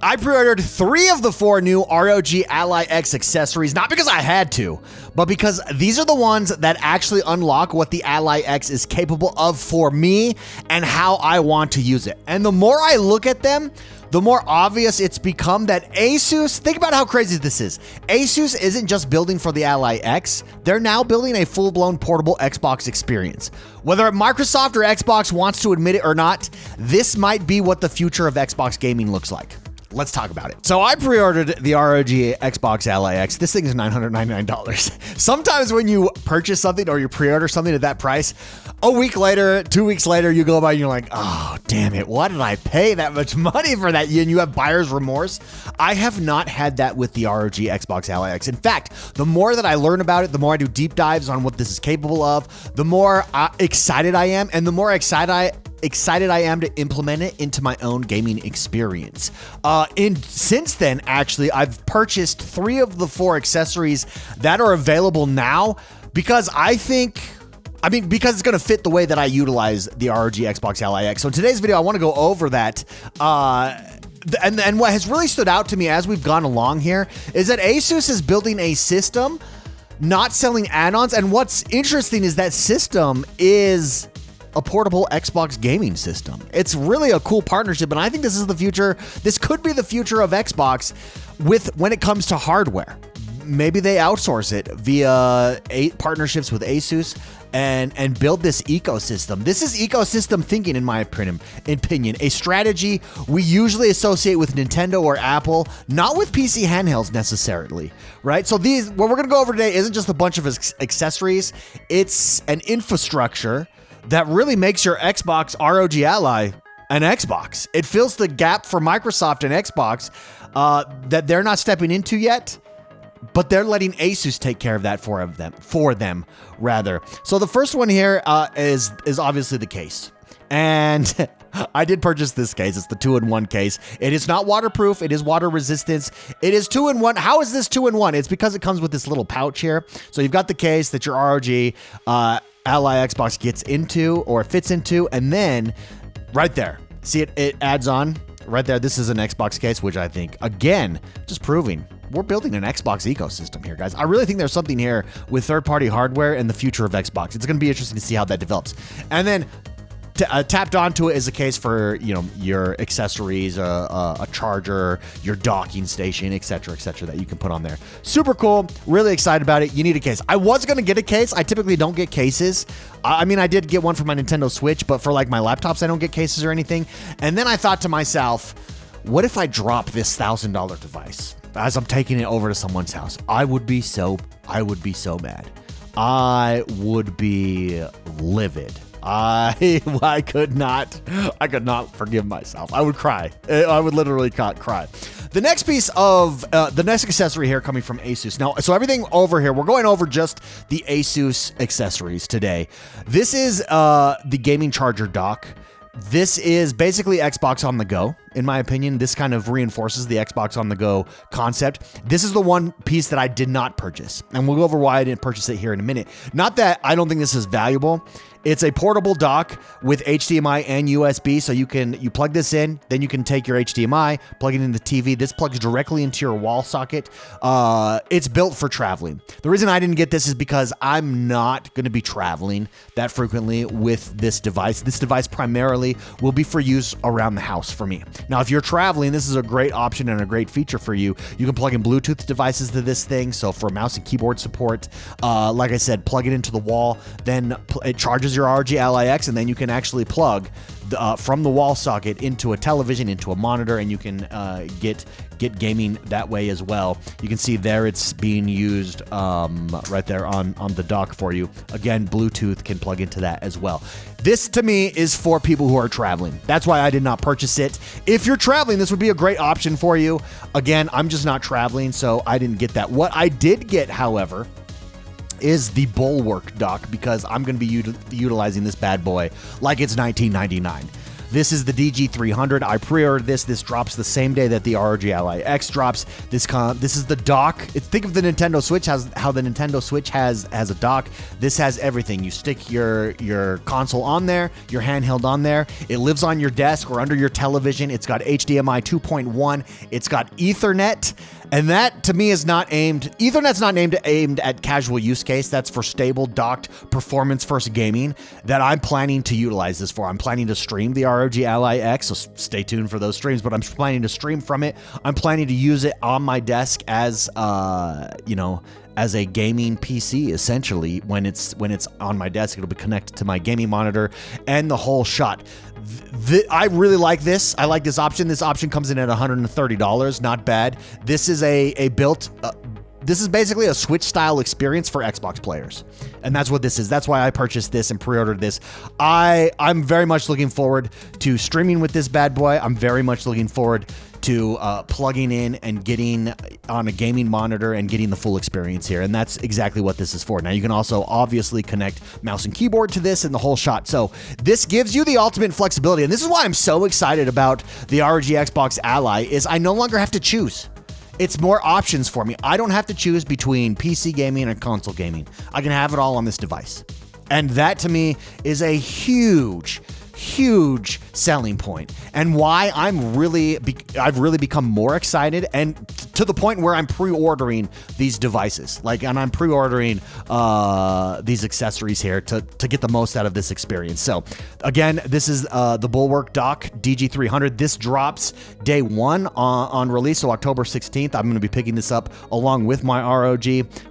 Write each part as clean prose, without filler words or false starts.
I pre-ordered 3 of the 4 new ROG Ally X accessories, not because I had to, but because these are the ones that actually unlock what the Ally X is capable of for me and how I want to use it. And the more I look at them, the more obvious it's become that ASUS, think about how crazy this is. ASUS isn't just building for the Ally X, they're now building a full-blown portable Xbox experience. Whether Microsoft or Xbox wants to admit it or not, this might be what the future of Xbox gaming looks like. Let's talk about it. So I pre-ordered the ROG Xbox Ally X. This thing is $999. Sometimes when you purchase something or you pre-order something at that price, a week later, 2 weeks later, you go by and you're like, oh, damn it. Why did I pay that much money for that? And you have buyer's remorse. I have not had that with the ROG Xbox Ally X. In fact, the more that I learn about it, the more I do deep dives on what this is capable of, the more excited I am, and the more excited I am to implement it into my own gaming experience. Since then, actually, I've purchased 3 of the 4 accessories that are available now because because it's going to fit the way that I utilize the ROG Xbox Ally X. So in today's video, I want to go over that. And what has really stood out to me as we've gone along here is that ASUS is building a system, not selling add-ons. And what's interesting is that system is a portable Xbox gaming system. It's really a cool partnership, and I think this is the future. This could be the future of Xbox when it comes to hardware. Maybe they outsource it via partnerships with ASUS and build this ecosystem. This is ecosystem thinking, in my opinion, a strategy we usually associate with Nintendo or Apple, not with PC handhelds necessarily, right? So what we're gonna go over today isn't just a bunch of accessories. It's an infrastructure that really makes your Xbox ROG Ally an Xbox. It fills the gap for Microsoft and Xbox that they're not stepping into yet, but they're letting ASUS take care of that for them rather. So the first one here is obviously the case. And I did purchase this case. It's the 2-in-1 case. It is not waterproof. It is water resistance. It is 2-in-1. How is this 2-in-1? It's because it comes with this little pouch here. So you've got the case that your ROG Ally Xbox gets into or fits into, and then right there, see it adds on right there. This is an Xbox case, which I think, again, just proving we're building an Xbox ecosystem here, guys. I really think there's something here with third-party hardware and the future of Xbox. It's going to be interesting to see how that develops. And then tapped onto it is a case for, your accessories, a charger, your docking station, etc., that you can put on there. Super cool. Really excited about it. You need a case. I was going to get a case. I typically don't get cases. I did get one for my Nintendo Switch, but for like my laptops, I don't get cases or anything. And then I thought to myself, what if I drop this $1,000 device as I'm taking it over to someone's house? I would be so mad. I would be livid. I could not forgive myself. I would cry. I would literally cry. The next piece of the next accessory here coming from ASUS. Now, so everything over here, we're going over just the ASUS accessories today. This is the gaming charger dock. This is basically Xbox on the go, in my opinion. This kind of reinforces the Xbox on the go concept. This is the one piece that I did not purchase, and we'll go over why I didn't purchase it here in a minute. Not that I don't think this is valuable. It's a portable dock with HDMI and USB, so you plug this in, then you can take your HDMI, plug it into the TV. This plugs directly into your wall socket. It's built for traveling. The reason I didn't get this is because I'm not going to be traveling that frequently with this device. This device primarily will be for use around the house for me. Now, if you're traveling, this is a great option and a great feature for you. You can plug in Bluetooth devices to this thing, so for mouse and keyboard support, like I said, plug it into the wall, then it charges your ROG Ally X, and then you can actually plug from the wall socket into a television, into a monitor, and you can get gaming that way as well. You can see there it's being used right there on the dock for you. Again, Bluetooth can plug into that as well. This, to me, is for people who are traveling. That's why I did not purchase it. If you're traveling, this would be a great option for you. Again, I'm just not traveling, so I didn't get that. What I did get, however, is the Bulwark dock, because I'm going to be utilizing this bad boy like it's 1999. This is the DG300. I pre-ordered this. This drops the same day that the ROG Ally X drops. This is the dock. Think of the Nintendo Switch, how the Nintendo Switch has a dock. This has everything. You stick your console on there, your handheld on there. It lives on your desk or under your television. It's got HDMI 2.1. It's got Ethernet. And that, to me, is not Ethernet's not aimed at casual use case. That's for stable, docked, performance-first gaming that I'm planning to utilize this for. I'm planning to stream the ROG Ally X, so stay tuned for those streams, but I'm planning to stream from it. I'm planning to use it on my desk as, as a gaming PC, essentially. When it's on my desk, it'll be connected to my gaming monitor and the whole shot. I really like this. I like this option. This option comes in at $130. Not bad. This is this is basically a Switch style experience for Xbox players. And that's what this is. That's why I purchased this and pre-ordered this. I'm very much looking forward to streaming with this bad boy. I'm very much looking forward to plugging in and getting on a gaming monitor and getting the full experience here. And that's exactly what this is for. Now, you can also obviously connect mouse and keyboard to this and the whole shot. So this gives you the ultimate flexibility. And this is why I'm so excited about the ROG Xbox Ally is I no longer have to choose. It's more options for me. I don't have to choose between PC gaming and console gaming. I can have it all on this device. And that to me is a huge selling point, and why I've really become more excited, and to the point where I'm pre-ordering these devices, and I'm pre-ordering these accessories here to get the most out of this experience. So again, this is the Bulwark Dock DG300. This drops day one on release, so October 16th. I'm going to be picking this up along with my ROG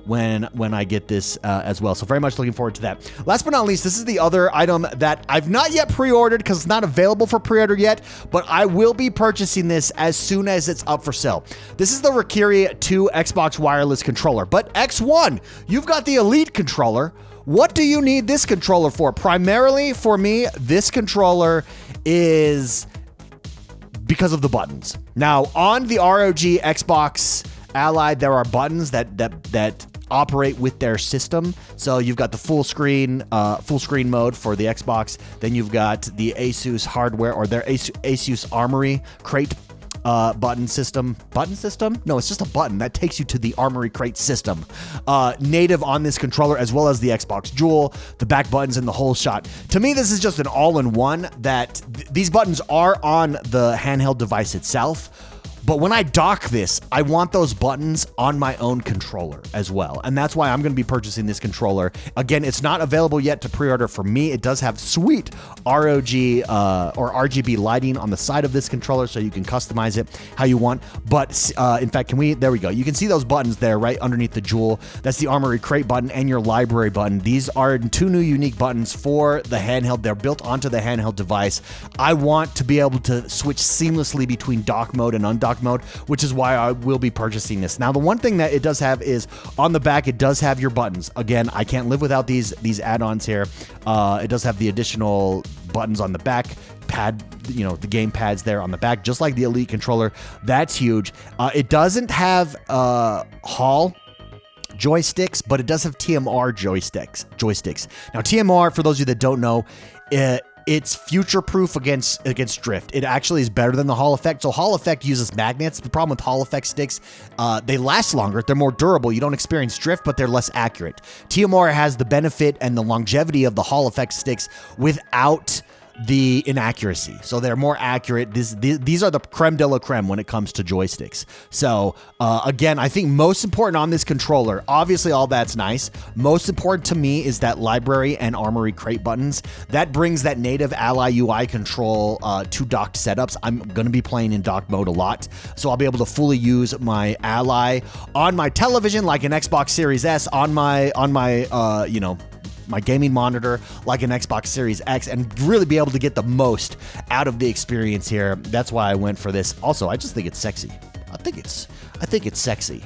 when I get this as well. So very much looking forward to that. Last but not least, this is the other item that I've not yet pre-ordered because it's not available for pre-order yet, but I will be purchasing this as soon as it's up for sale. This is the Rikiri 2 Xbox wireless controller, but X1, you've got the Elite controller. What do you need this controller for? Primarily for me, this controller is because of the buttons. Now, on the ROG Xbox Ally, there are buttons that operate with their system. So you've got the full screen mode for the Xbox. Then you've got the ASUS hardware, or their ASUS Armory Crate button system. Button system? No, it's just a button that takes you to the Armory Crate system. Native on this controller, as well as the Xbox Jewel, the back buttons, and the whole shot. To me, this is just an all-in-one that these buttons are on the handheld device itself. But when I dock this, I want those buttons on my own controller as well. And that's why I'm going to be purchasing this controller. Again, it's not available yet to pre-order for me. It does have sweet ROG or RGB lighting on the side of this controller, so you can customize it how you want. But in fact, there we go. You can see those buttons there right underneath the Jewel. That's the Armory Crate button and your library button. These are two new unique buttons for the handheld. They're built onto the handheld device. I want to be able to switch seamlessly between dock mode and undock mode, which is why I will be purchasing this. Now, the one thing that it does have is on the back, it does have your buttons. Again, I can't live without these add-ons here. It does have the additional buttons on the back, pad, the game pads there on the back, just like the Elite controller. That's huge. It doesn't have Hall joysticks, but it does have TMR joysticks. Now, TMR, for those of you that don't know, it's future-proof against drift. It actually is better than the Hall effect. So Hall effect uses magnets. The problem with Hall effect sticks, they last longer. They're more durable. You don't experience drift, but they're less accurate. TMR has the benefit and the longevity of the Hall effect sticks without the inaccuracy. So they're more accurate. These are the creme de la creme when it comes to joysticks. So again, I think most important on this controller, obviously all that's nice. Most important to me is that library and Armory Crate buttons. That brings that native Ally UI control to docked setups. I'm going to be playing in dock mode a lot, so I'll be able to fully use my Ally on my television like an Xbox Series S, on my my gaming monitor like an Xbox Series X, and really be able to get the most out of the experience here. That's why I went for this. Also, I just think it's sexy. I think it's sexy.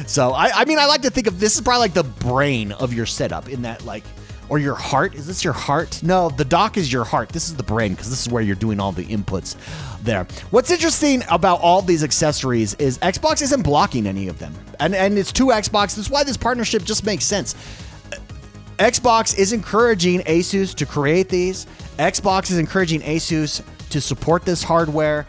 So I mean, I like to think of this is probably like the brain of your setup in that, or your heart. Is this your heart? No, the dock is your heart. This is the brain, because this is where you're doing all the inputs there. What's interesting about all these accessories is Xbox isn't blocking any of them. And it's two Xbox. That's why this partnership just makes sense. Xbox is encouraging ASUS to create these. Xbox is encouraging ASUS to support this hardware.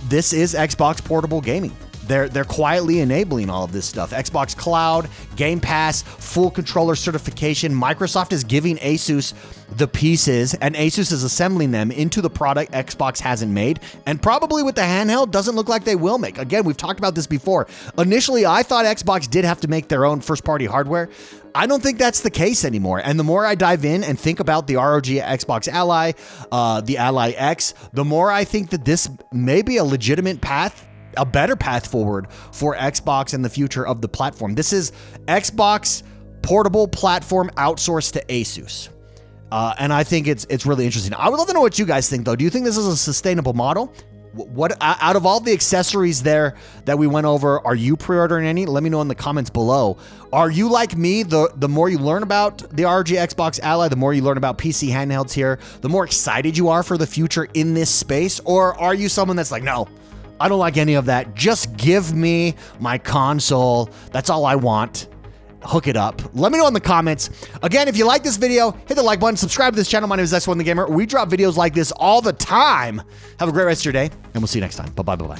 This is Xbox portable gaming. They're quietly enabling all of this stuff. Xbox Cloud, Game Pass, full controller certification. Microsoft is giving ASUS the pieces, and ASUS is assembling them into the product Xbox hasn't made, and probably with the handheld doesn't look like they will make. Again, we've talked about this before. Initially, I thought Xbox did have to make their own first-party hardware. I don't think that's the case anymore. And the more I dive in and think about the ROG Xbox Ally, the Ally X, the more I think that this may be a legitimate path, a better path forward for Xbox and the future of the platform. This is Xbox portable platform outsourced to ASUS. And I think it's really interesting. I would love to know what you guys think, though. Do you think this is a sustainable model? What out of all the accessories there that we went over, are you pre-ordering any? Let me know in the comments below. Are you like me? The more you learn about the ROG Xbox Ally, the more you learn about PC handhelds here, the more excited you are for the future in this space? Or are you someone that's like, no, I don't like any of that. Just give me my console. That's all I want. Hook it up. Let me know in the comments. Again, if you like this video, hit the like button, subscribe to this channel. My name is X1 the Gamer. We drop videos like this all the time. Have a great rest of your day, and we'll see you next time. Bye-bye.